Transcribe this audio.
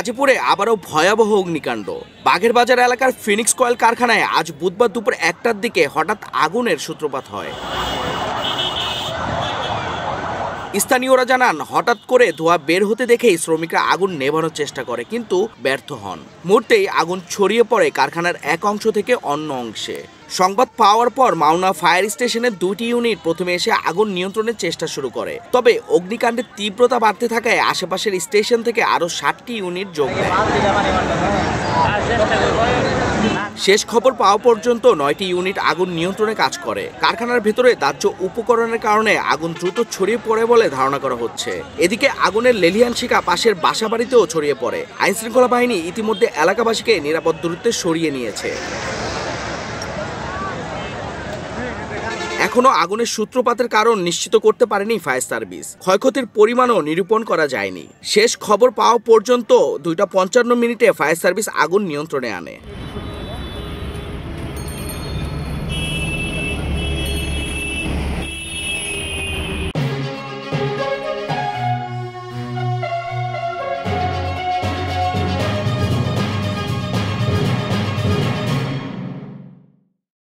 গাজীপুরে আবারও ভয়াবহ অগ্নিকাণ্ড। বাঘের বাজার এলাকার ফিনিক্স কয়েল কারখানায় আজ বুধবার দুপুর ১টার দিকে হঠাৎ আগুনের সূত্রপাত হয়। স্থানীয়রা জানান, হঠাৎ করে ধোঁয়া বের হতে দেখেই শ্রমিকরা আগুন নেভানোর চেষ্টা করে, কিন্তু ব্যর্থ হন। মুহূর্তেই আগুন ছড়িয়ে পড়ে কারখানার এক অংশ থেকে অন্য অংশে। সংবাদ পাওয়ার পর মাওনা ফায়ার স্টেশনের ২টি ইউনিট প্রথমে এসে আগুন নিয়ন্ত্রণের চেষ্টা শুরু করে। তবে অগ্নিকাণ্ডের তীব্রতা বাড়তে থাকায় আশেপাশের স্টেশন থেকে আরও ৬০টি ইউনিট যোগ দেয়। শেষ খবর পাওয়া পর্যন্ত ৯টি ইউনিট আগুন নিয়ন্ত্রণে কাজ করে। কারখানার ভেতরে দাহ্য উপকরণের কারণে আগুন দ্রুত ছড়িয়ে পড়ে বলে ধারণা করা হচ্ছে। এদিকে আগুনের লেলিহান শিখা পাশের বাসাবাড়িতেও ছড়িয়ে পড়ে। আইনশৃঙ্খলা বাহিনী ইতিমধ্যে এলাকাবাসীকে নিরাপদ দূরত্বে সরিয়ে নিয়েছে। এখনো আগুনের সূত্রপাতের কারণ নিশ্চিত করতে পারেনি ফায়ার সার্ভিস। ক্ষয়ক্ষতির পরিমাণও নিরূপণ করা যায়নি। শেষ খবর পাওয়া পর্যন্ত ২টা ৫৫ মিনিটে ফায়ার সার্ভিস আগুন নিয়ন্ত্রণে আনে।